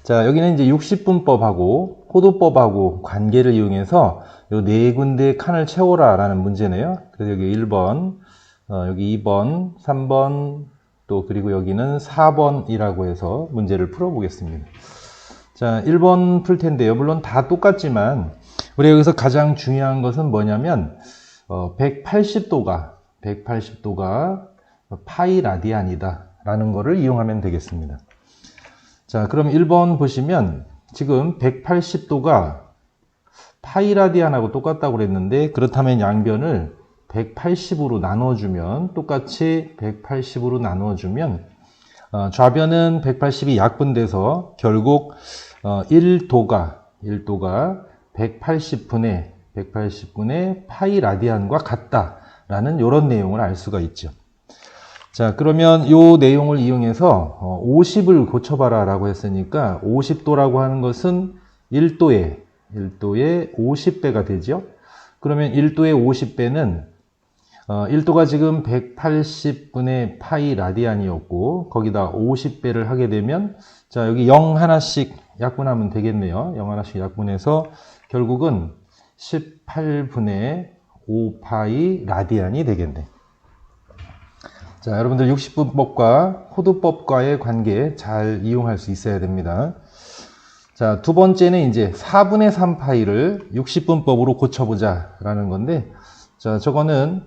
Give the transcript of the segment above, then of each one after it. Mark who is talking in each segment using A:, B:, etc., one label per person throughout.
A: 자, 여기는 이제 60분법하고 호도법하고 관계를 이용해서 요 네 군데 칸을 채워라 라는 문제네요. 그래서 여기 1번, 여기 2번, 3번, 또 그리고 여기는 4번이라고 해서 문제를 풀어보겠습니다. 자, 1번 풀 텐데요. 물론 다 똑같지만 우리 여기서 가장 중요한 것은 뭐냐면 180도가 파이 라디안이다 라는 거를 이용하면 되겠습니다. 자, 그럼 1번 보시면 지금 180도가 파이 라디안하고 똑같다고 그랬는데, 그렇다면 양변을 180으로 나눠주면, 똑같이 180으로 나눠주면 좌변은 180이 약분돼서 결국 1도가 180분의 파이 라디안과 같다라는 이런 내용을 알 수가 있죠. 자, 그러면 이 내용을 이용해서 50을 고쳐봐라 라고 했으니까 50도라고 하는 것은 1도의 50배가 되죠. 그러면 1도의 50배는 1도가 지금 180분의 파이 라디안이었고 거기다 50배를 하게 되면, 자, 여기 0 하나씩 약분하면 되겠네요. 0 하나씩 약분해서 결국은 18분의 5파이 라디안이 되겠네. 자, 여러분들 60분법과 호도법과의 관계 잘 이용할 수 있어야 됩니다. 자, 두 번째는 이제 4분의 3파이를 60분법으로 고쳐보자 라는 건데, 자, 저거는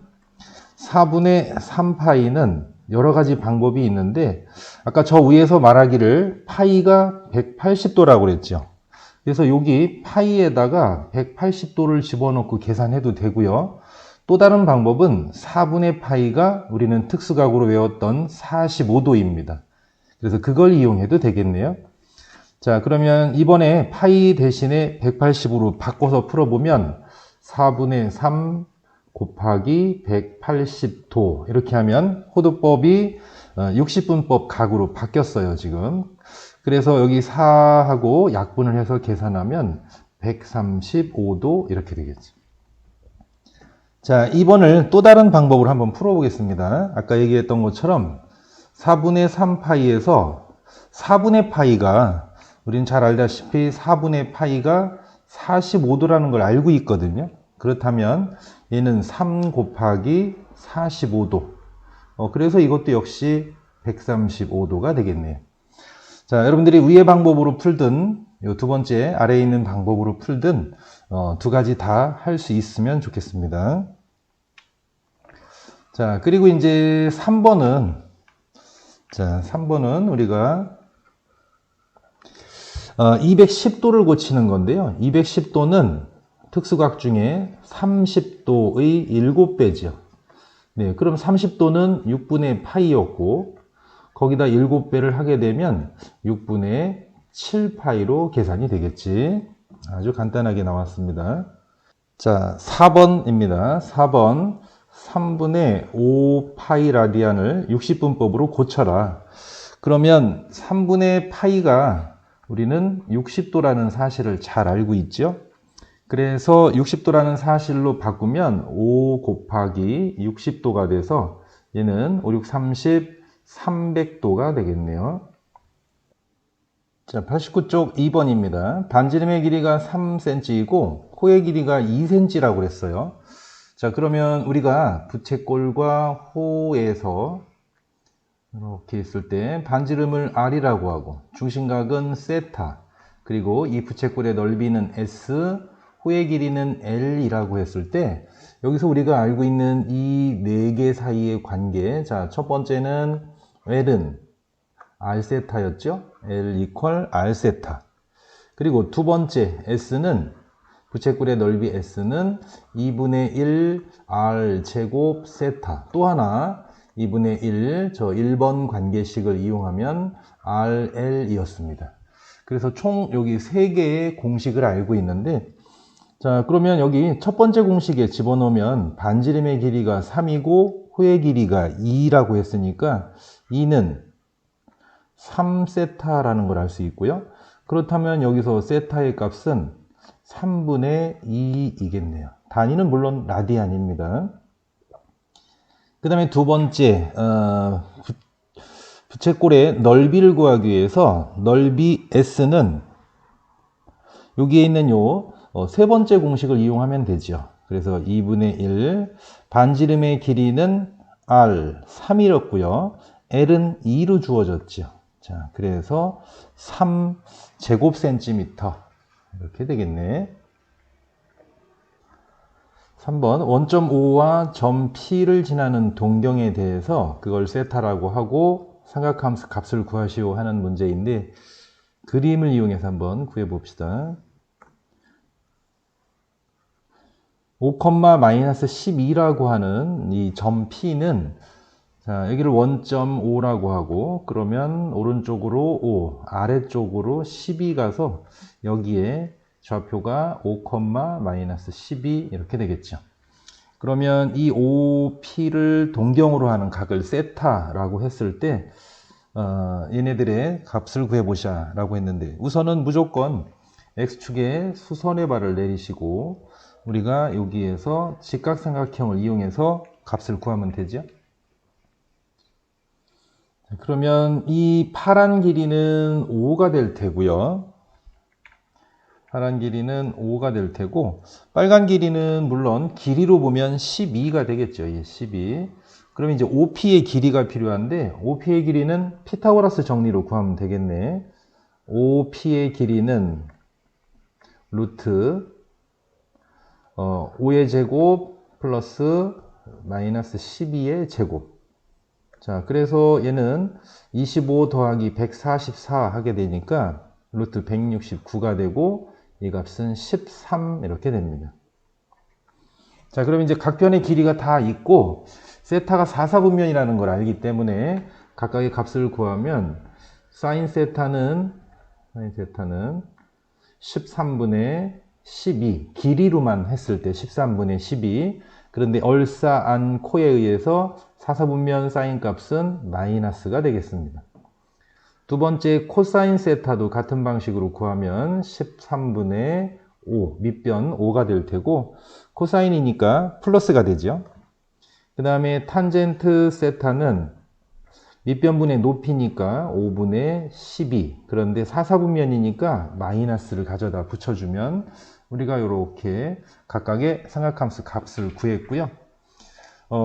A: 4분의 3파이는 여러 가지 방법이 있는데, 아까 저 위에서 말하기를 파이가 180도라고 그랬죠. 그래서 여기 파이에다가 180도를 집어넣고 계산해도 되고요. 또 다른 방법은 4분의 파이가 우리는 특수각으로 외웠던 45도입니다. 그래서 그걸 이용해도 되겠네요. 자, 그러면 이번에 파이 대신에 180으로 바꿔서 풀어보면 4분의 3 곱하기 180도 이렇게 하면 호도법이 60분법 각으로 바뀌었어요, 지금. 그래서 여기 4하고 약분을 해서 계산하면 135도 이렇게 되겠죠. 자, 2번을 또 다른 방법으로 한번 풀어보겠습니다. 아까 얘기했던 것처럼 4분의 3파이에서 4분의 파이가, 우린 잘 알다시피 4분의 파이가 45도라는 걸 알고 있거든요. 그렇다면 얘는 3 곱하기 45도. 그래서 이것도 역시 135도가 되겠네요. 자, 여러분들이 위의 방법으로 풀든 이 두 번째 아래에 있는 방법으로 풀든 두 가지 다 할 수 있으면 좋겠습니다. 자, 그리고 이제 3번은, 자, 3번은 우리가 210도를 고치는 건데요. 210도는 특수각 중에 30도의 7배죠. 네, 그럼 30도는 6분의 파이였고 거기다 7배를 하게 되면 6분의 7파이로 계산이 되겠지. 아주 간단하게 나왔습니다. 자, 4번입니다. 4번 3분의 5파이 라디안을 60분법으로 고쳐라. 그러면 3분의 파이가 우리는 60도라는 사실을 잘 알고 있죠. 그래서 60도라는 사실로 바꾸면 5 곱하기 60도가 돼서 얘는 5, 6, 30, 300도가 되겠네요. 자, 89쪽 2번입니다. 반지름의 길이가 3cm이고 호의 길이가 2cm라고 그랬어요. 자, 그러면 우리가 부채꼴과 호에서 이렇게 있을 때 반지름을 r이라고 하고 중심각은 세타, 그리고 이 부채꼴의 넓이는 s, 호의 길이는 l이라고 했을 때 여기서 우리가 알고 있는 이 네 개 사이의 관계, 자, 첫 번째는 l은 r세타였죠. L 이퀄 r세타. 그리고 두 번째 s는 부채꼴의 넓이 s는 2분의 1 r 제곱 세타. 또 하나 2분의 1, 저 1번 관계식을 이용하면 rl이었습니다. 그래서 총 여기 3개의 공식을 알고 있는데, 자, 그러면 여기 첫 번째 공식에 집어넣으면 반지름의 길이가 3이고 호의 길이가 2라고 했으니까 2는 3세타라는 걸 알 수 있고요. 그렇다면 여기서 세타의 값은 3분의 2이겠네요. 단위는 물론 라디안입니다. 그 다음에 두 번째, 부채꼴의 넓이를 구하기 위해서 넓이 S는 여기에 있는 요 세 번째 공식을 이용하면 되죠. 그래서 2분의 1 반지름의 길이는 R 3이었고요. L은 2로 주어졌죠. 자, 그래서 3제곱센티미터 이렇게 되겠네. 3번 원점 O와 점 P를 지나는 동경에 대해서 그걸 세타라고 하고 삼각함수 값을 구하시오 하는 문제인데 그림을 이용해서 한번 구해봅시다. 5,-12라고 하는 이 점 P는 자, 여기를 원점 O라고 하고 그러면 오른쪽으로 5, 아래쪽으로 12 가서 여기에 좌표가 5,-12 이렇게 되겠죠. 그러면 이 OP를 동경으로 하는 각을 세타라고 했을 때 얘네들의 값을 구해보자 라고 했는데 우선은 무조건 X축에 수선의 발을 내리시고 우리가 여기에서 직각삼각형을 이용해서 값을 구하면 되죠. 그러면 이 파란 길이는 5가 될 테고요. 파란 길이는 5가 될 테고 빨간 길이는 물론 길이로 보면 12가 되겠죠. 12. 그럼 이제 OP의 길이가 필요한데 OP의 길이는 피타고라스 정리로 구하면 되겠네. OP의 길이는 루트 5의 제곱 플러스 마이너스 12의 제곱. 자, 그래서 얘는 25 더하기 144 하게 되니까 루트 169가 되고 이 값은 13 이렇게 됩니다. 자, 그럼 이제 각변의 길이가 다 있고 세타가 4사분면이라는 걸 알기 때문에 각각의 값을 구하면 사인 세타는 13분의 12 길이로만 했을 때 13분의 12 그런데 얼싸안 코에 의해서 4사분면 사인 값은 마이너스가 되겠습니다. 두 번째 코사인 세타도 같은 방식으로 구하면 13분의 5 밑변 5가 될 테고 코사인이니까 플러스가 되죠. 그 다음에 탄젠트 세타는 밑변분의 높이니까 5분의 12 그런데 4사분면이니까 마이너스를 가져다 붙여주면 우리가 이렇게 각각의 삼각함수 값을 구했고요.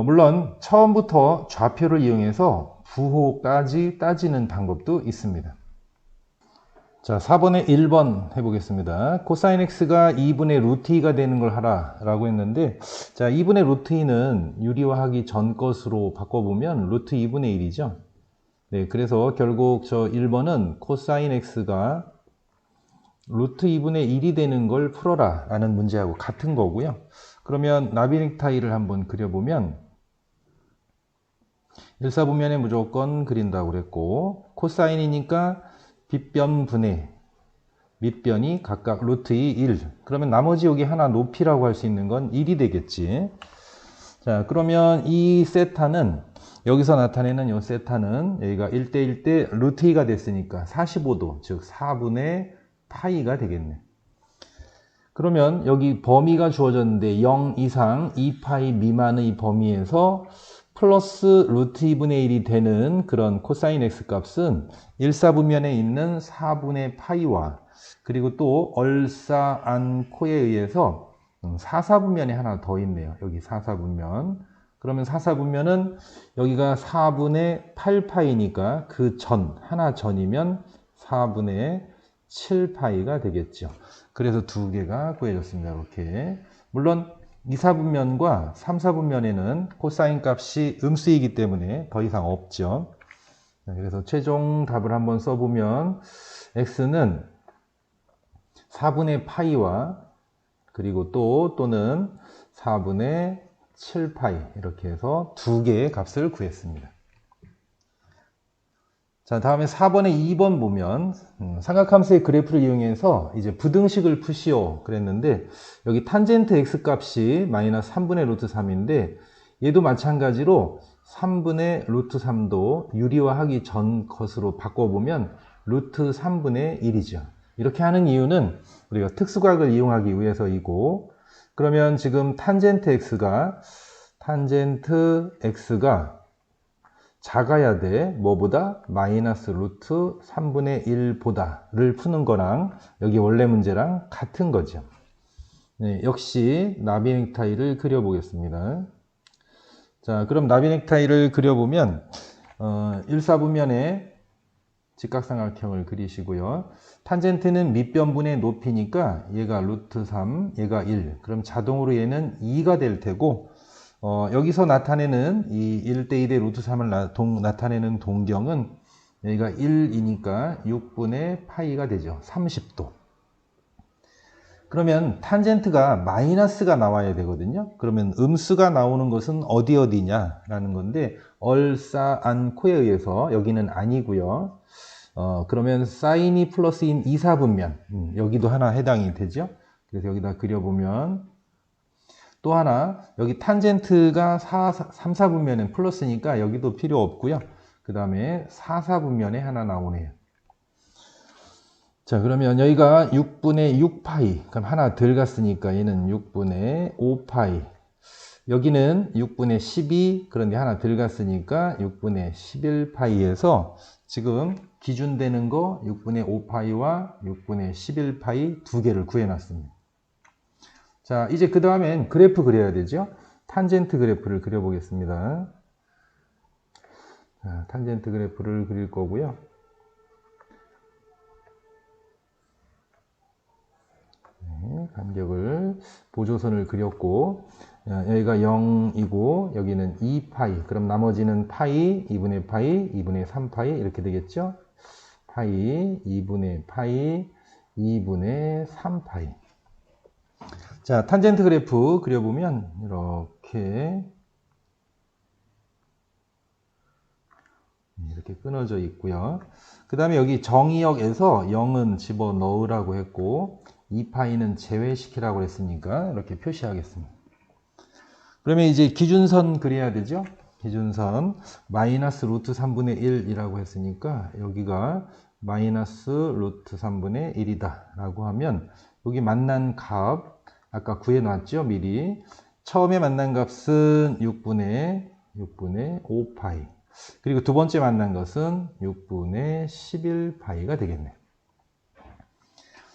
A: 물론 처음부터 좌표를 이용해서 부호까지 따지는 방법도 있습니다. 자, 4번에 1번 해보겠습니다. 코사인 x가 2분의 루트 2가 되는 걸 하라 라고 했는데 자, 2분의 루트 2는 유리화하기 전 것으로 바꿔보면 루트 2분의 1이죠. 네, 그래서 결국 저 1번은 코사인 x가 루트 2분의 1이 되는 걸 풀어라 라는 문제하고 같은 거고요. 그러면 나비넥타이를 한번 그려보면 1사분면에 무조건 그린다고 그랬고 코사인이니까 빗변분의 밑변이 각각 루트 2, 1 그러면 나머지 여기 하나 높이라고 할 수 있는 건 1이 되겠지. 자, 그러면 이 세타는 여기서 나타내는 이 세타는 여기가 1대1 대 루트 2가 됐으니까 45도 즉 4분의 파이가 되겠네. 그러면 여기 범위가 주어졌는데 0 이상 2파이 미만의 범위에서 플러스 루트 2분의 1이 되는 그런 코사인 x 값은 1사분면에 있는 4분의 파이와 그리고 또 얼싸안 코에 의해서 4사분면에 하나 더 있네요. 여기 4사분면. 그러면 4사분면은 여기가 4분의 8파이니까 그 전, 하나 전이면 4분의 7파이가 되겠죠. 그래서 두 개가 구해졌습니다. 이렇게. 물론 2사분면과 3사분면에는 코사인 값이 음수이기 때문에 더 이상 없죠. 그래서 최종 답을 한번 써보면 x는 4분의 파이와 그리고 또는 4분의 7파이 이렇게 해서 두 개의 값을 구했습니다. 자, 다음에 4번에 2번 보면 삼각함수의 그래프를 이용해서 이제 부등식을 푸시오 그랬는데 여기 탄젠트 x 값이 마이너스 3분의 루트 3인데 얘도 마찬가지로 3분의 루트 3도 유리화하기 전 것으로 바꿔보면 루트 3분의 1이죠. 이렇게 하는 이유는 우리가 특수각을 이용하기 위해서이고 그러면 지금 탄젠트 x가 작아야 돼. 뭐보다? 마이너스 루트 3분의 1보다를 푸는 거랑 여기 원래 문제랑 같은 거죠. 네, 역시 나비 넥타이를 그려보겠습니다. 자, 그럼 나비 넥타이를 그려보면 1사분면에 직각삼각형을 그리시고요. 탄젠트는 밑변분의 높이니까 얘가 루트 3, 얘가 1. 그럼 자동으로 얘는 2가 될 테고 여기서 나타내는 이 1대 2대 루트 3을 나타내는 동경은 여기가 1이니까 6분의 파이가 되죠. 30도. 그러면 탄젠트가 마이너스가 나와야 되거든요. 그러면 음수가 나오는 것은 어디냐 라는 건데 얼싸 않고에 의해서 여기는 아니고요. 그러면 사인이 플러스인 2사분면 여기도 하나 해당이 되죠. 그래서 여기다 그려보면 또 하나 여기 탄젠트가 3사분면은 플러스니까 여기도 필요 없고요. 그 다음에 4사분면에 하나 나오네요. 자, 그러면 여기가 6분의 6파이. 그럼 하나 덜 갔으니까 얘는 6분의 5파이. 여기는 6분의 12. 그런데 하나 덜 갔으니까 6분의 11파이에서 지금 기준되는 거 6분의 5파이와 6분의 11파이 두 개를 구해놨습니다. 자, 이제 그 다음엔 그래프 그려야 되죠. 탄젠트 그래프를 그려보겠습니다. 자, 탄젠트 그래프를 그릴 거고요. 간격을 보조선을 그렸고 여기가 0이고 여기는 2파이. 그럼 나머지는 파이, 2분의 파이, 2분의 3파이 이렇게 되겠죠. 파이, 2분의 파이, 2분의 3파이. 자, 탄젠트 그래프 그려보면 이렇게 끊어져 있고요. 그 다음에 여기 정의역에서 0은 집어넣으라고 했고 2파이는 제외시키라고 했으니까 이렇게 표시하겠습니다. 그러면 이제 기준선 그려야 되죠. 기준선 마이너스 루트 3분의 1이라고 했으니까 여기가 마이너스 루트 3분의 1이다 라고 하면 여기 만난 값 아까 구해놨죠 미리. 처음에 만난 값은 6분의 5파이. 그리고 두 번째 만난 것은 6분의 11파이가 되겠네요.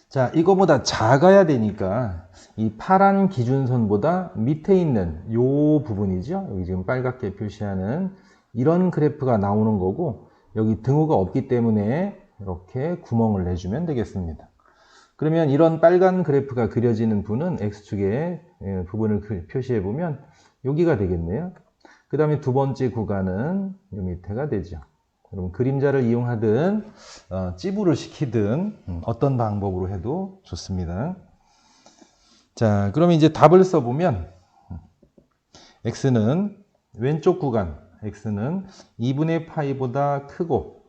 A: 자, 이거보다 작아야 되니까 이 파란 기준선보다 밑에 있는 요 부분이죠. 여기 지금 빨갛게 표시하는 이런 그래프가 나오는 거고 여기 등호가 없기 때문에 이렇게 구멍을 내주면 되겠습니다. 그러면 이런 빨간 그래프가 그려지는 부분은 X축의 부분을 표시해 보면 여기가 되겠네요. 그 다음에 두 번째 구간은 이 밑에가 되죠. 여러분 그림자를 이용하든 찌부를 시키든 어떤 방법으로 해도 좋습니다. 자, 그러면 이제 답을 써보면 x는 왼쪽 구간 x는 2분의 파이보다 크고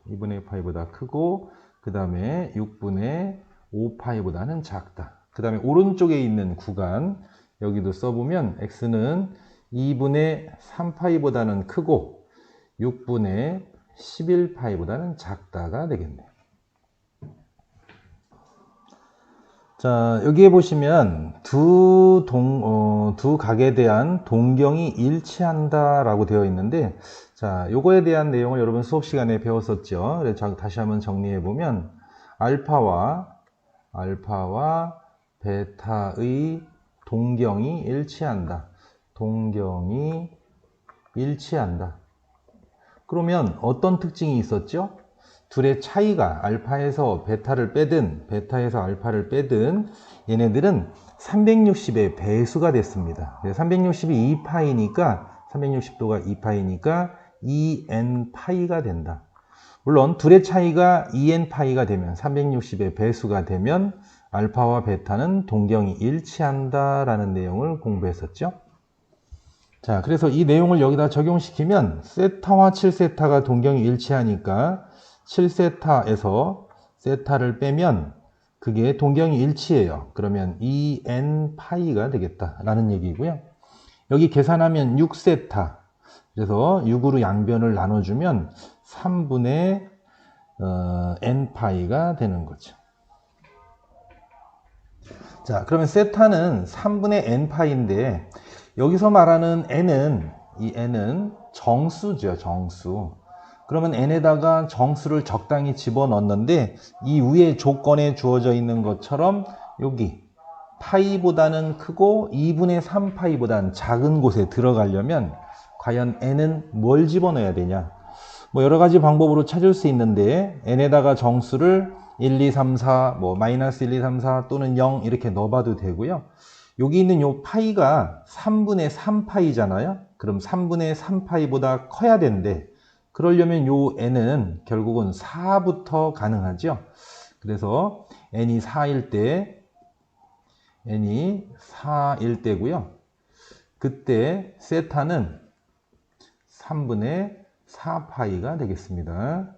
A: 그 다음에 6분의 5파이보다는 작다. 그 다음에 오른쪽에 있는 구간 여기도 써보면 x는 2분의 3파이보다는 크고 6분의 11파이보다는 작다가 되겠네요. 자, 여기에 보시면 두 각에 대한 동경이 일치한다 라고 되어 있는데 자, 요거에 대한 내용을 여러분 수업 시간에 배웠었죠. 그래서 다시 한번 정리해 보면 알파와 베타의 동경이 일치한다. 그러면 어떤 특징이 있었죠? 둘의 차이가 알파에서 베타를 빼든 베타에서 알파를 빼든 얘네들은 360의 배수가 됐습니다. 360이 2파이니까 360도가 2파이니까 2n파이가 된다. 물론 둘의 차이가 2n파이가 되면 360의 배수가 되면 알파와 베타는 동경이 일치한다 라는 내용을 공부했었죠. 자, 그래서 이 내용을 여기다 적용시키면 세타와 7세타가 동경이 일치하니까 7세타에서 세타를 빼면 그게 동경이 일치해요. 그러면 2n파이가 되겠다라는 얘기고요. 여기 계산하면 6세타. 그래서 6으로 양변을 나눠주면 3분의 n파이가 되는 거죠. 자, 그러면 세타는 3분의 n파이인데 여기서 말하는 n은 이 n은 정수죠, 정수. 그러면 n에다가 정수를 적당히 집어넣었는데 이 위에 조건에 주어져 있는 것처럼 여기 파이보다는 크고 2분의 3 파이보다는 작은 곳에 들어가려면 과연 n은 뭘 집어넣어야 되냐? 뭐 여러 가지 방법으로 찾을 수 있는데 n에다가 정수를 1, 2, 3, 4, 뭐 마이너스 1, 2, 3, 4 또는 0 이렇게 넣어봐도 되고요. 여기 있는 요 파이가 3분의 3 파이잖아요. 그럼 3분의 3 파이보다 커야 되는데 그러려면 요 n은 결국은 4부터 가능하죠. 그래서 n이 4일 때고요. 그때 세타는 3분의 4파이가 되겠습니다.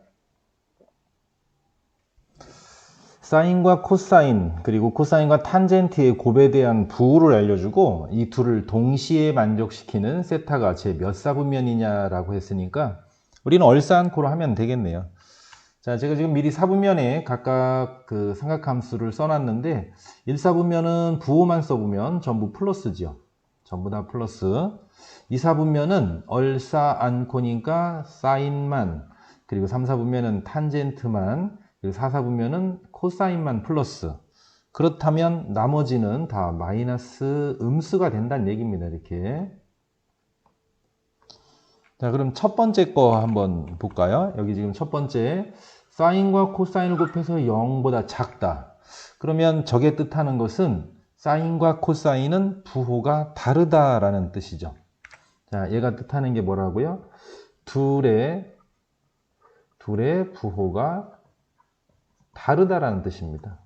A: 사인과 코사인 그리고 코사인과 탄젠트의 곱에 대한 부호를 알려주고 이 둘을 동시에 만족시키는 세타가 제 몇 사분면이냐라고 했으니까 우리는 얼싸안코로 하면 되겠네요. 자, 제가 지금 미리 사분면에 각각 그 삼각함수를 써놨는데 1사분면은 부호만 써보면 전부 플러스죠. 전부 다 플러스. 2사분면은 얼싸안코니까 사인만, 그리고 3사분면은 탄젠트만, 그리고 4사분면은 코사인만 플러스. 그렇다면 나머지는 다 마이너스 음수가 된다는 얘기입니다. 이렇게. 자, 그럼 첫 번째 거 한번 볼까요? 여기 지금 첫 번째 사인과 코사인을 곱해서 0보다 작다. 그러면 저게 뜻하는 것은 사인과 코사인은 부호가 다르다라는 뜻이죠. 자, 얘가 뜻하는 게 뭐라고요? 둘의 부호가 다르다라는 뜻입니다.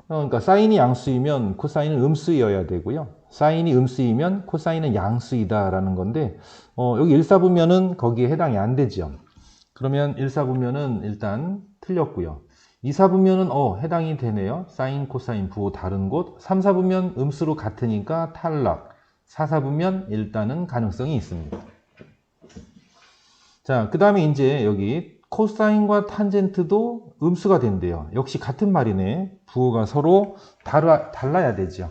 A: 그러니까 사인이 양수이면 코사인은 음수이어야 되고요. 사인이 음수이면 코사인은 양수이다라는 건데 여기 1사분면은 거기에 해당이 안 되죠. 그러면 1사분면은 일단 틀렸고요. 2사분면은 해당이 되네요. 사인, 코사인 부호 다른 곳. 3사분면 음수로 같으니까 탈락. 4사분면 일단은 가능성이 있습니다. 자, 그 다음에 이제 여기 코사인과 탄젠트도 음수가 된대요. 역시 같은 말이네. 부호가 서로 달라야 되죠.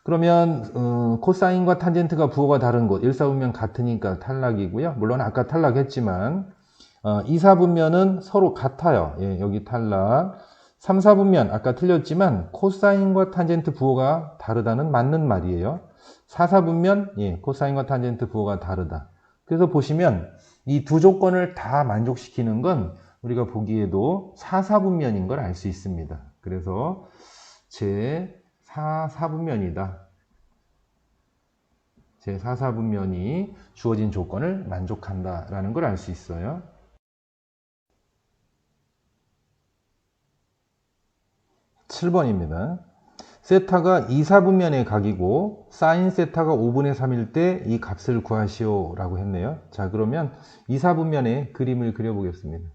A: 그러면 코사인과 탄젠트가 부호가 다른 곳 1사분면 같으니까 탈락이고요. 물론 아까 탈락했지만 2사분면은 서로 같아요. 예, 여기 탈락. 3사분면 아까 틀렸지만 코사인과 탄젠트 부호가 다르다는 맞는 말이에요. 4사분면 예, 코사인과 탄젠트 부호가 다르다. 그래서 보시면 이 두 조건을 다 만족시키는 건 우리가 보기에도 4사분면인 걸 알 수 있습니다. 그래서 제 4사분면이다. 제 4사분면이 주어진 조건을 만족한다라는 걸 알 수 있어요. 7번입니다. 세타가 2사분면의 각이고 사인 세타가 5분의 3일 때 이 값을 구하시오 라고 했네요. 자, 그러면 2사분면의 그림을 그려보겠습니다.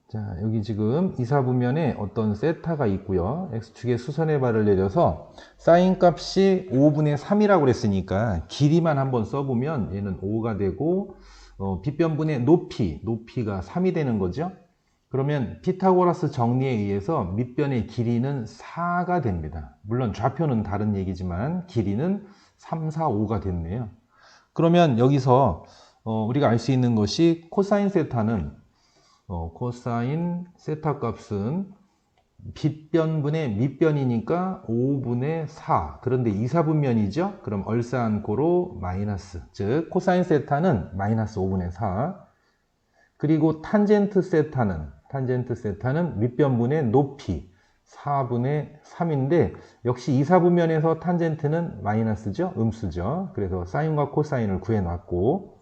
A: 자, 여기 지금 2사분면에 어떤 세타가 있고요. x축에 수선의 발을 내려서 사인 값이 5분의 3이라고 그랬으니까 길이만 한번 써보면 얘는 5가 되고 빗변분의 높이가 3이 되는 거죠. 그러면 피타고라스 정리에 의해서 밑변의 길이는 4가 됩니다. 물론 좌표는 다른 얘기지만 길이는 3, 4, 5가 됐네요. 그러면 여기서 우리가 알 수 있는 것이 코사인 세타는 코사인 세타 값은 빗변분의 밑변이니까 5분의 4. 그런데 2사분면이죠? 그럼 얼싸안고로 마이너스. 즉 코사인 세타는 마이너스 5분의 4. 그리고 탄젠트 세타는 밑변분의 높이 4분의 3인데 역시 2사분면에서 탄젠트는 마이너스죠? 음수죠. 그래서 사인과 코사인을 구해놨고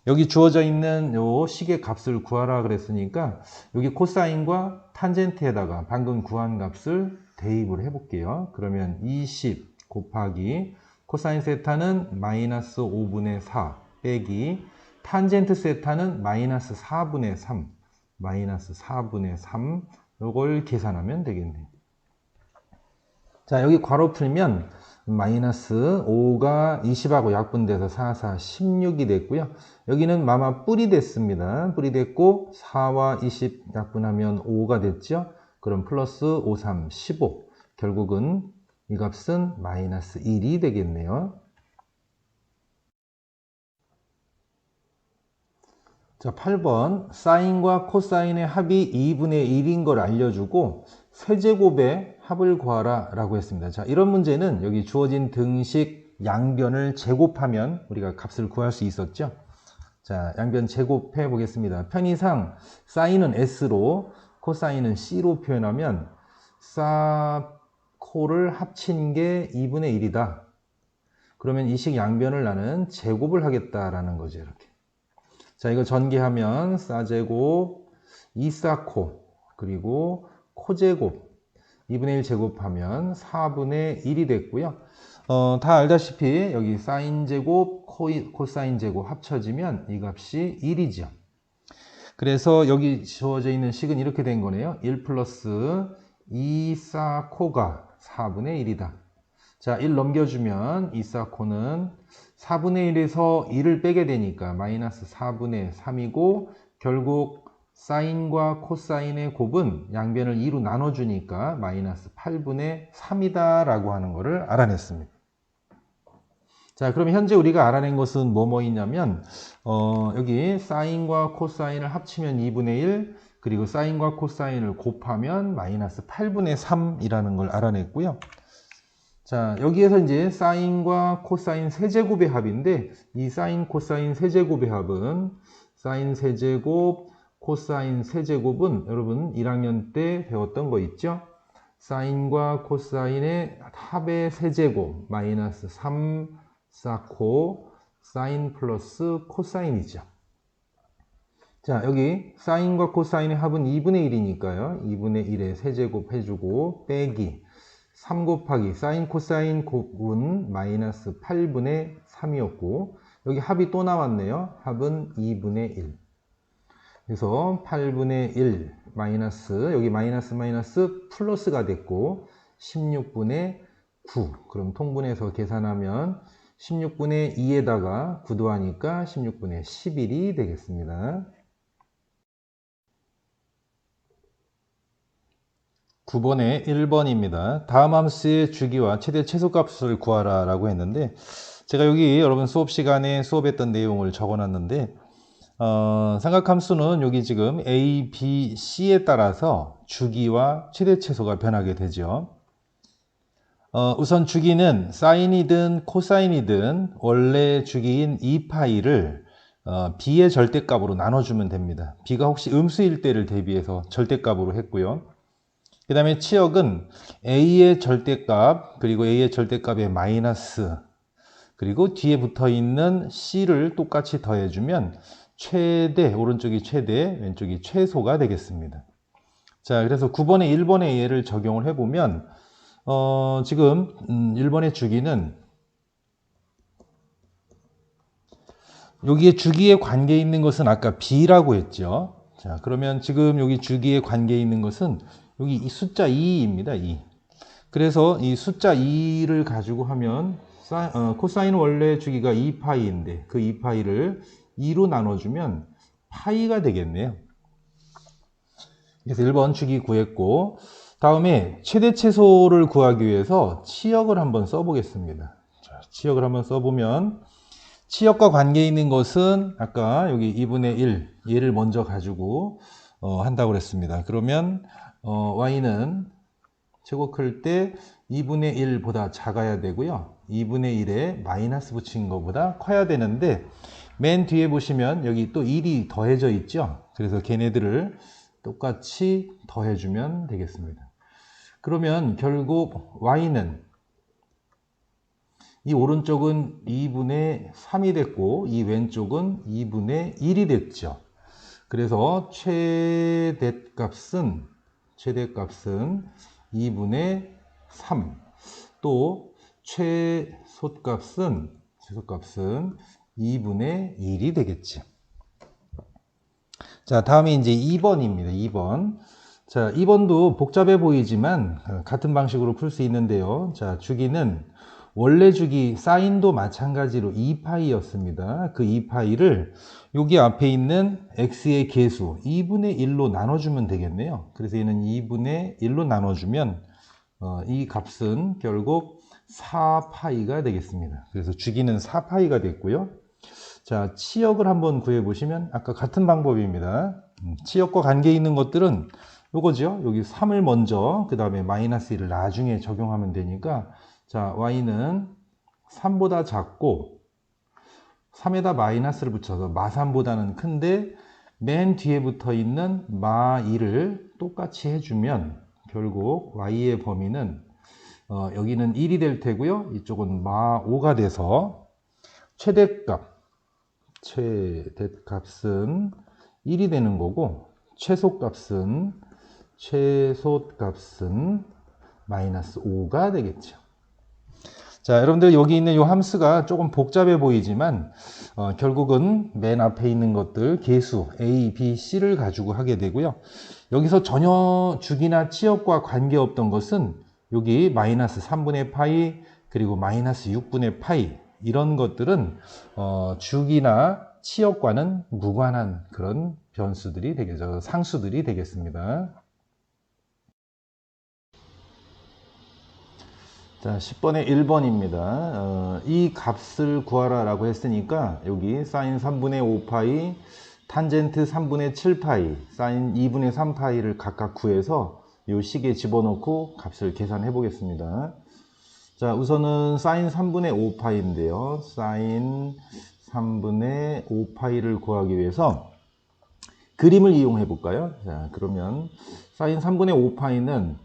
A: 여기 주어져 있는 요 식의 값을 구하라 그랬으니까 여기 코사인과 탄젠트에다가 방금 구한 값을 대입을 해볼게요. 그러면 20 곱하기 코사인 세타는 마이너스 5분의 4 빼기 탄젠트 세타는 마이너스 4분의 3 요걸 계산하면 되겠네요. 자, 여기 괄호 풀면 마이너스 5가 20하고 약분돼서 4, 4, 16이 됐고요. 여기는 마마 뿔이 됐습니다. 뿔이 됐고 4와 20 약분하면 5가 됐죠. 그럼 플러스 5, 3, 15. 결국은 이 값은 마이너스 1이 되겠네요. 자, 8번 사인과 코사인의 합이 2분의 1인 걸 알려주고 세제곱의 합을 구하라 라고 했습니다. 자, 이런 문제는 여기 주어진 등식 양변을 제곱하면 우리가 값을 구할 수 있었죠. 자, 양변 제곱해 보겠습니다. 편의상 사인은 S로 코사인은 C로 표현하면 사코를 합친 게 2분의 1이다. 그러면 이 식 양변을 나는 제곱을 하겠다라는 거죠. 이렇게. 자, 이거 전개하면 사제곱, 2사코, 그리고 코제곱, 2분의 1 제곱하면 4분의 1이 됐고요. 다 알다시피 여기 사인 제곱, 코사인 제곱 합쳐지면 이 값이 1이죠. 그래서 여기 주어져 있는 식은 이렇게 된 거네요. 1 플러스 2사코가 4분의 1이다. 자, 1 넘겨주면 2사코는 4분의 1에서 1을 빼게 되니까 마이너스 4분의 3이고 결국 사인과 코사인의 곱은 양변을 2로 나눠주니까 마이너스 8분의 3이다 라고 하는 것을 알아냈습니다. 자, 그럼 현재 우리가 알아낸 것은 뭐뭐 있냐면 여기 사인과 코사인을 합치면 2분의 1 그리고 사인과 코사인을 곱하면 마이너스 8분의 3이라는 걸 알아냈고요. 자, 여기에서 이제 사인과 코사인 세제곱의 합인데 이 사인, 코사인 세제곱의 합은 사인 세제곱, 코사인 세제곱은 여러분 1학년 때 배웠던 거 있죠? 사인과 코사인의 합의 세제곱 마이너스 3 사코 사인 플러스 코사인이죠. 자, 여기 사인과 코사인의 합은 2분의 1이니까요. 2분의 1에 세제곱 해주고 빼기 3 곱하기 사인 코사인 곱은 마이너스 8분의 3이었고 여기 합이 또 나왔네요. 합은 2분의 1. 그래서 8분의 1 마이너스 여기 마이너스 마이너스 플러스가 됐고 16분의 9. 그럼 통분해서 계산하면 16분의 2에다가 9 더하니까 16분의 11이 되겠습니다. 9번에 1번입니다. 다음 함수의 주기와 최대 최소값을 구하라 라고 했는데 제가 여기 여러분 수업 시간에 수업했던 내용을 적어놨는데 삼각함수는 여기 지금 A, B, C에 따라서 주기와 최대 최소가 변하게 되죠. 우선 주기는 사인이든 코사인이든 원래 주기인 2파이를 B의 절대값으로 나눠주면 됩니다. B가 혹시 음수일 때를 대비해서 절대값으로 했고요. 그 다음에 치역은 A의 절대값 그리고 A의 절대값의 마이너스 그리고 뒤에 붙어있는 C를 똑같이 더해주면 최대, 오른쪽이 최대, 왼쪽이 최소가 되겠습니다. 자, 그래서 9번에 1번의 예를 적용을 해보면 지금 1번의 주기는 여기에 주기에 관계 있는 것은 아까 B라고 했죠. 자, 그러면 지금 여기 주기에 관계 있는 것은 여기 이 숫자 2입니다. 2. 그래서 이 숫자 2를 가지고 하면 코사인 원래 주기가 2파이인데 그 2파이를 2로 나눠주면 파이가 되겠네요. 그래서 1번 주기 구했고 다음에 최대 최소를 구하기 위해서 치역을 한번 써보겠습니다. 자, 치역을 한번 써보면 치역과 관계 있는 것은 아까 여기 2분의 1 얘를 먼저 가지고 한다고 그랬습니다. 그러면 y는 최고 클 때 2분의 1보다 작아야 되고요. 2분의 1에 마이너스 붙인 것보다 커야 되는데 맨 뒤에 보시면 여기 또 1이 더해져 있죠. 그래서 걔네들을 똑같이 더해주면 되겠습니다. 그러면 결국 y는 이 오른쪽은 2분의 3이 됐고 이 왼쪽은 2분의 1이 됐죠. 그래서 최대값은 2분의 3. 또 최소값은 2분의 1이 되겠지. 자, 다음에 이제 2번입니다. 2번. 자, 2번도 복잡해 보이지만 같은 방식으로 풀 수 있는데요. 자, 주기는 원래 주기 사인도 마찬가지로 2파이였습니다. 그 2파이를 여기 앞에 있는 x의 계수 2분의 1로 나눠주면 되겠네요. 그래서 얘는 2분의 1로 나눠주면 이 값은 결국 4파이가 되겠습니다. 그래서 주기는 4파이가 됐고요. 자, 치역을 한번 구해 보시면 아까 같은 방법입니다. 치역과 관계 있는 것들은 요거죠. 여기 3을 먼저 그 다음에 마이너스 1을 나중에 적용하면 되니까, 자, y는 3보다 작고 3에다 마이너스를 붙여서 마3보다는 큰데 맨 뒤에 붙어 있는 마2를 똑같이 해주면 결국 y의 범위는 여기는 1이 될 테고요. 이쪽은 마5가 돼서 최대값은 1이 되는 거고, 최소값은 마이너스 5가 되겠죠. 자, 여러분들 여기 있는 이 함수가 조금 복잡해 보이지만 결국은 맨 앞에 있는 것들 계수 a, b, c를 가지고 하게 되고요. 여기서 전혀 주기나 치역과 관계없던 것은 여기 마이너스 3분의 파이 그리고 마이너스 6분의 파이 이런 것들은 주기나 치역과는 무관한 그런 변수들이 되겠죠. 상수들이 되겠습니다. 자, 10번의 1번입니다. 이 값을 구하라 라고 했으니까 여기 사인 3분의 5파이, 탄젠트 3분의 7파이, 사인 2분의 3파이를 각각 구해서 이 식에 집어넣고 값을 계산해 보겠습니다. 자, 우선은 사인 3분의 5파이인데요. 사인 3분의 5파이를 구하기 위해서 그림을 이용해 볼까요? 자, 그러면 사인 3분의 5파이는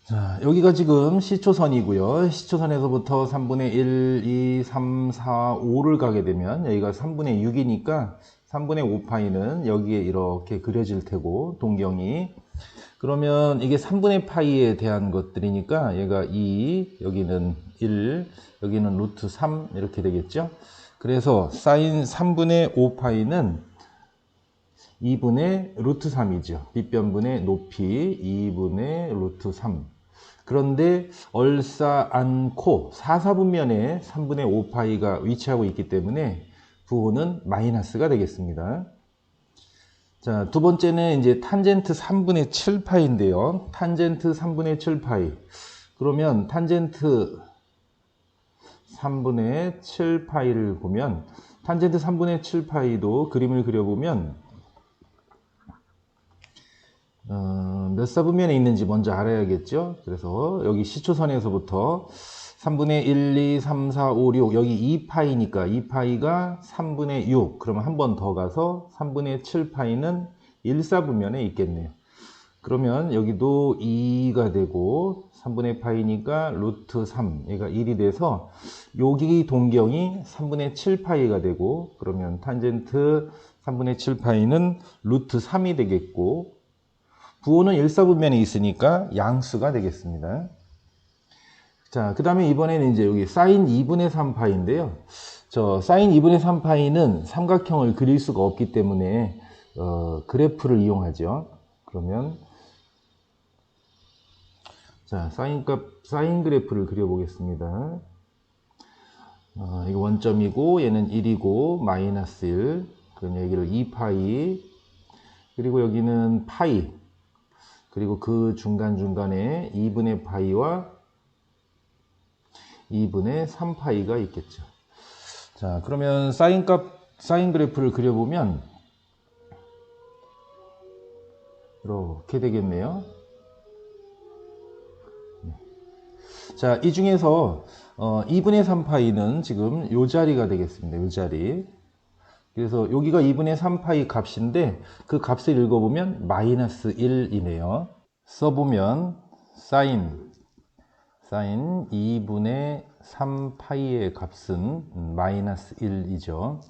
A: 자, 여기가 지금 시초선이고요. 시초선에서부터 3분의 1, 2, 3, 4, 5를 가게 되면 여기가 3분의 6이니까 3분의 5파이는 여기에 이렇게 그려질 테고, 동경이. 그러면 이게 3분의 파이에 대한 것들이니까 얘가 2, 여기는 1, 여기는 루트 3 이렇게 되겠죠. 그래서 사인 3분의 5파이는 2분의 루트 3이죠. 빗변분의 높이 2분의 루트 3. 그런데 얼싸안코 사사분면에 3분의 5파이가 위치하고 있기 때문에 부호는 마이너스가 되겠습니다. 자, 두 번째는 이제 탄젠트 3분의 7파이인데요. 탄젠트 3분의 7파이. 그러면 탄젠트 3분의 7파이를 보면, 탄젠트 3분의 7파이도 그림을 그려보면 몇 사분면에 있는지 먼저 알아야겠죠. 그래서 여기 시초선에서부터 3분의 1, 2, 3, 4, 5, 6 여기 2파이니까 2파이가 3분의 6, 그러면 한 번 더 가서 3분의 7파이는 1사분면에 있겠네요. 그러면 여기도 2가 되고 3분의 파이니까 루트 3, 얘가 1이 돼서 여기 동경이 3분의 7파이가 되고, 그러면 탄젠트 3분의 7파이는 루트 3이 되겠고, 부호는 일사분면에 있으니까 양수가 되겠습니다. 자, 그 다음에 이번에는 이제 여기 사인 2분의 3파이인데요. 저 사인 2분의 3파이는 삼각형을 그릴 수가 없기 때문에 그래프를 이용하죠. 그러면 자, 사인 그래프를 그려보겠습니다. 이거 원점이고 얘는 1이고 마이너스 1, 그럼 여기를 2파이, 그리고 여기는 파이, 그리고 그 중간중간에 2분의 파이와 2분의 3파이가 있겠죠. 자, 그러면 사인 그래프를 그려보면 이렇게 되겠네요. 자, 이 중에서 2분의 3파이는 지금 요 자리가 되겠습니다. 요 자리. 그래서 여기가 2분의 3파이 값인데 그 값을 읽어보면 마이너스 1이네요. 써보면 사인 2분의 3파이의 값은 마이너스 1이죠.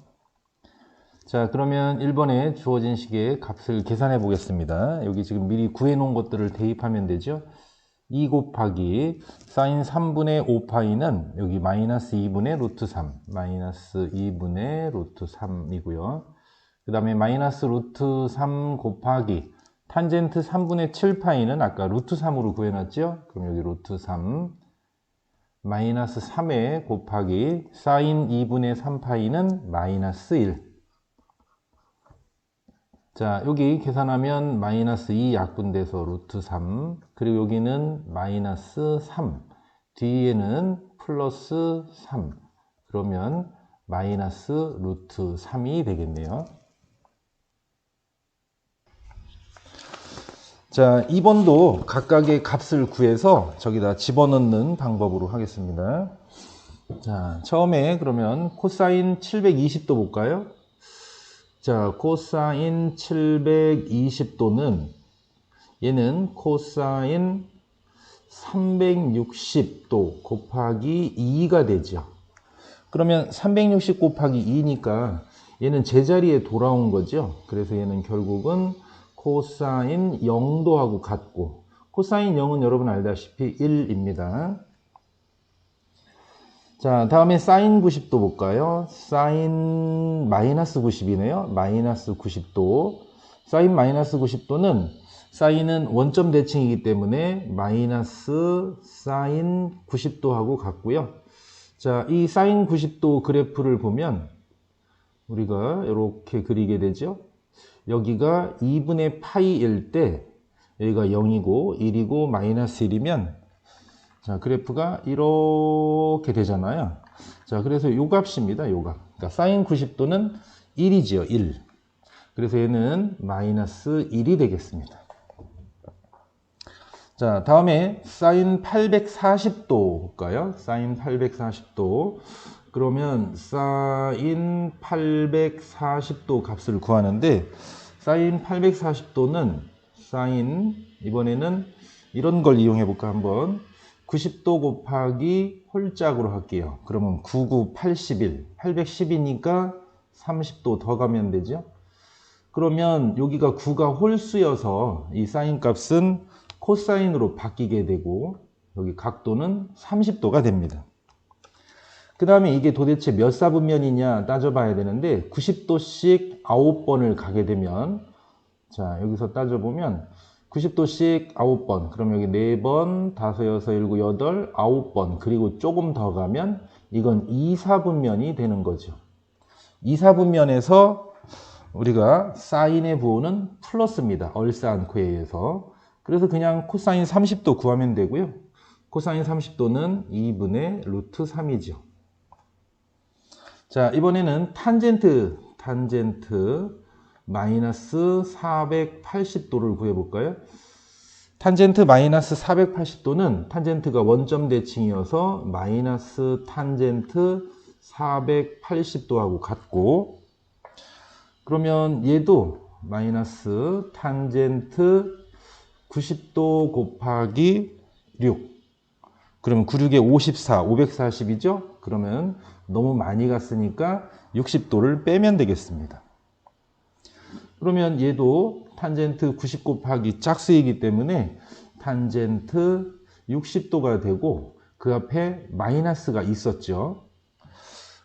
A: 자, 그러면 1번에 주어진 식의 값을 계산해 보겠습니다. 여기 지금 미리 구해 놓은 것들을 대입하면 되죠. 2 곱하기 사인 3분의 5파이는 여기 마이너스 2분의 루트 3, 마이너스 2분의 루트 3이고요. 그 다음에 마이너스 루트 3 곱하기 탄젠트 3분의 7파이는 아까 루트 3으로 구해놨죠? 그럼 여기 루트 3 마이너스 3에 곱하기 사인 2분의 3파이는 마이너스 1. 자, 여기 계산하면 마이너스 2 약분돼서 루트 3, 그리고 여기는 마이너스 3, 뒤에는 플러스 3. 그러면 마이너스 루트 3이 되겠네요. 자, 2번도 각각의 값을 구해서 저기다 집어넣는 방법으로 하겠습니다. 자, 처음에 그러면 코사인 720도 볼까요? 자, 코사인 720도는 얘는 코사인 360도 곱하기 2가 되죠. 그러면 360 곱하기 2니까 얘는 제자리에 돌아온 거죠. 그래서 얘는 결국은 코사인 0도하고 같고, 코사인 0은 여러분 알다시피 1입니다. 자, 다음에 사인 90도 볼까요? 사인 마이너스 90이네요. 마이너스 90도. 사인 마이너스 90도는 사인은 원점 대칭이기 때문에 마이너스 사인 90도하고 같고요. 자, 이 사인 90도 그래프를 보면 우리가 이렇게 그리게 되죠. 여기가 2분의 파이일 때 여기가 0이고 1이고 마이너스 1이면 자, 그래프가 이렇게 되잖아요. 자, 그래서 요 값입니다. 요 값. 그러니까 사인 90도는 1이지요. 1. 그래서 얘는 마이너스 1이 되겠습니다. 자, 다음에 사인 840도 볼까요? 사인 840도. 그러면 사인 840도 값을 구하는데, 사인 840도는 사인, 이번에는 이런 걸 이용해 볼까 한번. 90도 곱하기 홀짝으로 할게요. 그러면 99, 81, 810이니까 30도 더 가면 되죠. 그러면 여기가 9가 홀수여서 이 사인 값은 코사인으로 바뀌게 되고 여기 각도는 30도가 됩니다. 그 다음에 이게 도대체 몇 사분면이냐 따져봐야 되는데 90도씩 9번을 가게 되면 자, 여기서 따져보면 90도씩 9번, 그럼 여기 4번, 5, 6, 7, 8, 9번, 그리고 조금 더 가면 이건 2사분면이 되는 거죠. 2사분면에서 우리가 사인의 부호는 플러스입니다. 얼싸안코에 의해서. 그래서 그냥 코사인 30도 구하면 되고요. 코사인 30도는 2분의 루트 3이죠. 자, 이번에는 탄젠트 마이너스 480도를 구해볼까요? 탄젠트 마이너스 480도는 탄젠트가 원점 대칭이어서 마이너스 탄젠트 480도하고 같고, 그러면 얘도 마이너스 탄젠트 90도 곱하기 6. 그러면 96에 54, 540이죠? 그러면 너무 많이 갔으니까 60도를 빼면 되겠습니다. 그러면 얘도 탄젠트 90 곱하기 짝수이기 때문에 탄젠트 60도가 되고 그 앞에 마이너스가 있었죠.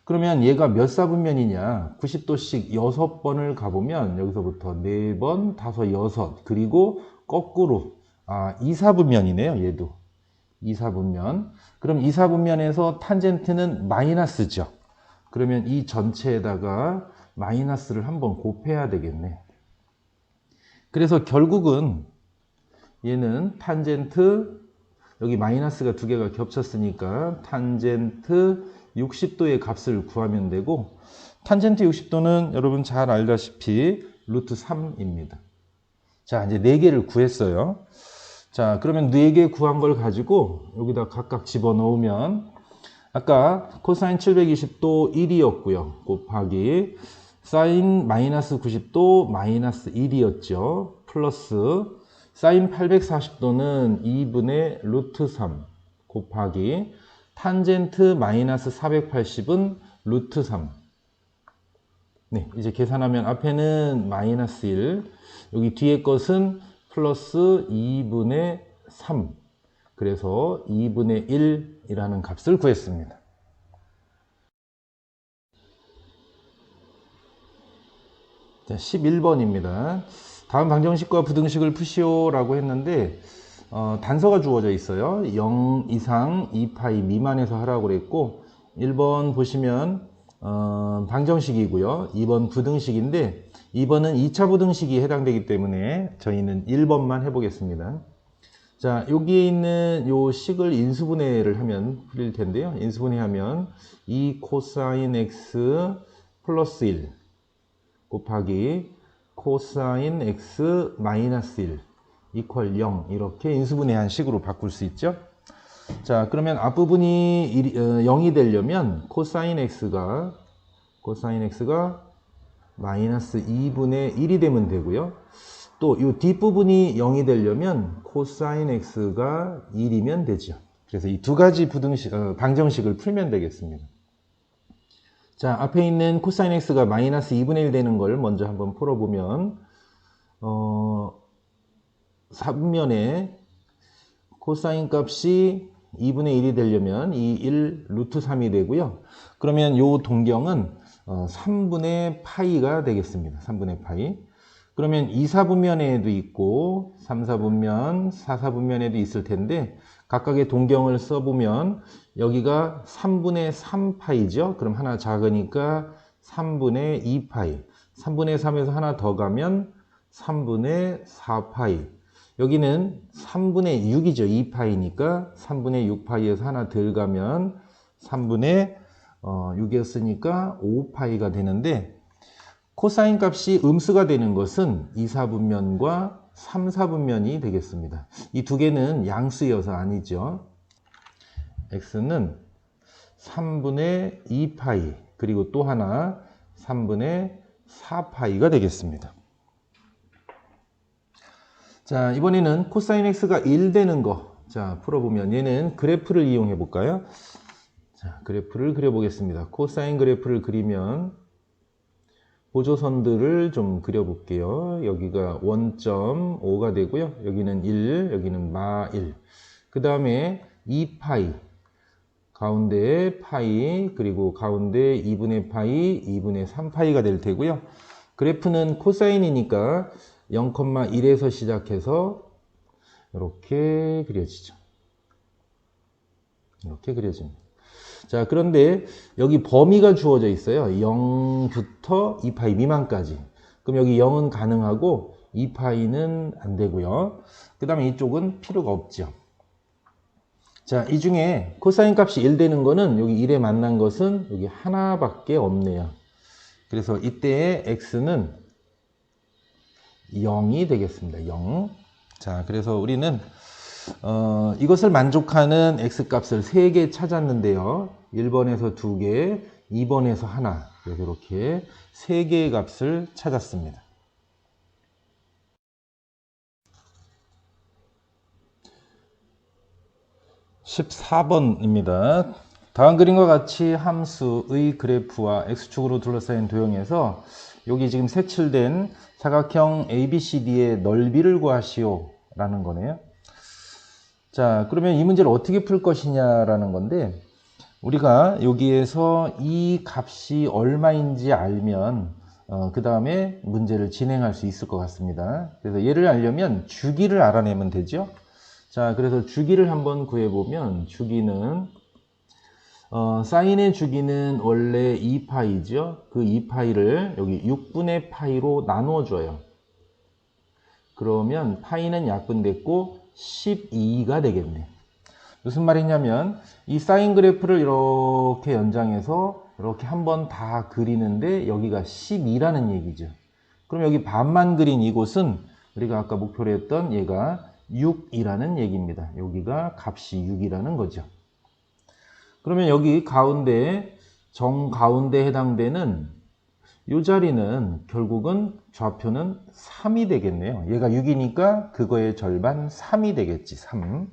A: 그러면 얘가 몇 사분면이냐? 90도씩 6번을 가보면 여기서부터 4번, 5, 6 그리고 거꾸로 2사분면이네요. 얘도 2사분면. 그럼 2사분면에서 탄젠트는 마이너스죠. 그러면 이 전체에다가 마이너스를 한번 곱해야 되겠네. 그래서 결국은 얘는 탄젠트, 여기 마이너스가 두 개가 겹쳤으니까 탄젠트 60도의 값을 구하면 되고, 탄젠트 60도는 여러분 잘 알다시피 루트 3입니다. 자, 이제 4개를 구했어요. 자, 그러면 4개 구한 걸 가지고 여기다 각각 집어넣으면 아까 코사인 720도 1이었고요. 곱하기 사인 마이너스 90도 마이너스 1이었죠. 플러스 사인 840도는 2분의 루트 3 곱하기 탄젠트 마이너스 480은 루트 3. 네, 이제 계산하면 앞에는 마이너스 1, 여기 뒤에 것은 플러스 2분의 3. 그래서 2분의 1이라는 값을 구했습니다. 자, 11번입니다. 다음 방정식과 부등식을 푸시오라고 했는데 단서가 주어져 있어요. 0 이상 2파이 미만에서 하라고 그랬고 1번 보시면 방정식이고요. 2번 부등식인데 2번은 2차 부등식이 해당되기 때문에 저희는 1번만 해보겠습니다. 자, 여기에 있는 요 식을 인수분해를 하면 풀릴 텐데요. 인수분해하면 2 코사인 x 플러스 1 곱하기 코사인 x 마이너스 1 이퀄 0 이렇게 인수분해한 식으로 바꿀 수 있죠. 자, 그러면 앞부분이 0이 되려면 코사인 x가 마이너스 2분의 1이 되면 되고요. 또 이 뒷부분이 0이 되려면 코사인 x가 1이면 되죠. 그래서 이 두 가지 방정식을 풀면 되겠습니다. 자, 앞에 있는 코사인 x가 마이너스 2분의 1 되는 걸 먼저 한번 풀어보면 4분면에 코사인 값이 2분의 1이 되려면 이 1 루트 3이 되고요. 그러면 요 동경은 3분의 파이가 되겠습니다. 3분의 파이. 그러면 2, 4분면에도 있고 3, 4분면, 4, 4분면에도 있을 텐데 각각의 동경을 써보면 여기가 3분의 3파이죠. 그럼 하나 작으니까 3분의 2파이. 3분의 3에서 하나 더 가면 3분의 4파이. 여기는 3분의 6이죠. 2파이니까 3분의 6파이에서 하나 덜 가면 3분의 6이었으니까 5파이가 되는데 코사인 값이 음수가 되는 것은 2, 4분면과 3, 4분면이 되겠습니다. 이 두 개는 양수여서 아니죠. x는 3분의 2파이 그리고 또 하나 3분의 4파이가 되겠습니다. 자, 이번에는 코사인 x가 1 되는 거. 자, 풀어보면 얘는 그래프를 이용해 볼까요? 자, 그래프를 그려보겠습니다. 코사인 그래프를 그리면 보조선들을 좀 그려볼게요. 여기가 원점 5가 되고요. 여기는 1, 여기는 마 1. 그 다음에 2파이, 가운데 파이, 그리고 가운데 2분의 파이, 2분의 3파이가 될 테고요. 그래프는 코사인이니까 0,1에서 시작해서 이렇게 그려지죠. 이렇게 그려집니다. 자, 그런데 여기 범위가 주어져 있어요. 0부터 2파이 미만까지. 그럼 여기 0은 가능하고 2파이는 안 되고요. 그 다음에 이쪽은 필요가 없죠. 자, 이 중에 코사인 값이 1 되는 거는 여기 1에 만난 것은 여기 하나밖에 없네요. 그래서 이때의 x는 0이 되겠습니다. 0. 자, 그래서 우리는 이것을 만족하는 x값을 3개 찾았는데요. 1번에서 2개, 2번에서 하나. 그래서 이렇게 3개의 값을 찾았습니다. (14번입니다) 다음 그림과 같이 함수의 그래프와 x축으로 둘러싸인 도형에서 여기 지금 색칠된 사각형 ABCD의 넓이를 구하시오 라는 거네요. 자, 그러면 이 문제를 어떻게 풀 것이냐라는 건데, 우리가 여기에서 이 값이 얼마인지 알면 그 다음에 문제를 진행할 수 있을 것 같습니다. 그래서 얘를 알려면 주기를 알아내면 되죠. 자, 그래서 주기를 한번 구해보면 주기는 사인의 주기는 원래 2파이죠. 그 2파이를 여기 6분의 파이로 나누어줘요. 그러면 파이는 약분됐고 12가 되겠네. 무슨 말이냐면 이 사인 그래프를 이렇게 연장해서 이렇게 한번 다 그리는데 여기가 12라는 얘기죠. 그럼 여기 반만 그린 이곳은 우리가 아까 목표로 했던 얘가 6이라는 얘기입니다. 여기가 값이 6이라는 거죠. 그러면 여기 가운데 정가운데 해당되는 이 자리는 결국은 좌표는 3이 되겠네요. 얘가 6이니까 그거의 절반 3이 되겠지. 3.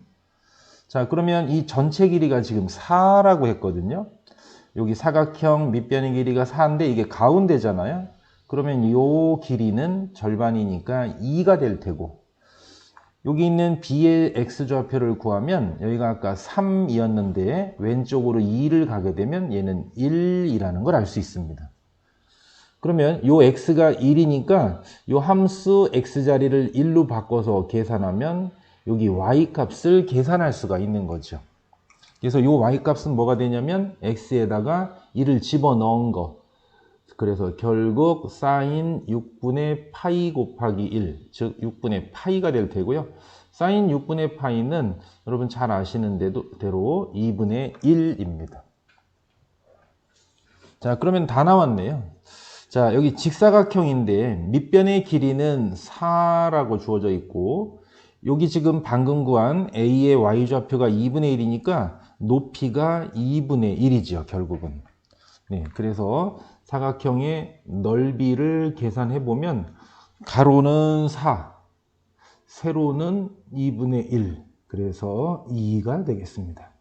A: 자, 그러면 이 전체 길이가 지금 4라고 했거든요. 여기 사각형 밑변의 길이가 4인데 이게 가운데잖아요. 그러면 이 길이는 절반이니까 2가 될 테고, 여기 있는 B의 X좌표를 구하면 여기가 아까 3이었는데 왼쪽으로 2를 가게 되면 얘는 1이라는 걸 알 수 있습니다. 그러면 요 X가 1이니까 요 함수 X자리를 1로 바꿔서 계산하면 여기 Y 값을 계산할 수가 있는 거죠. 그래서 요 Y 값은 뭐가 되냐면 X에다가 1을 집어넣은 거. 그래서 결국 사인 6분의 파이 곱하기 1, 즉 6분의 파이가 될 테고요. 사인 6분의 파이는 여러분 잘 아시는 대로 2분의 1입니다. 자, 그러면 다 나왔네요. 자, 여기 직사각형인데 밑변의 길이는 4라고 주어져 있고, 여기 지금 방금 구한 A의 y좌표가 2분의 1이니까 높이가 2분의 1이죠, 결국은. 네, 그래서 사각형의 넓이를 계산해 보면 가로는 4, 세로는 2분의 1, 그래서 2가 되겠습니다.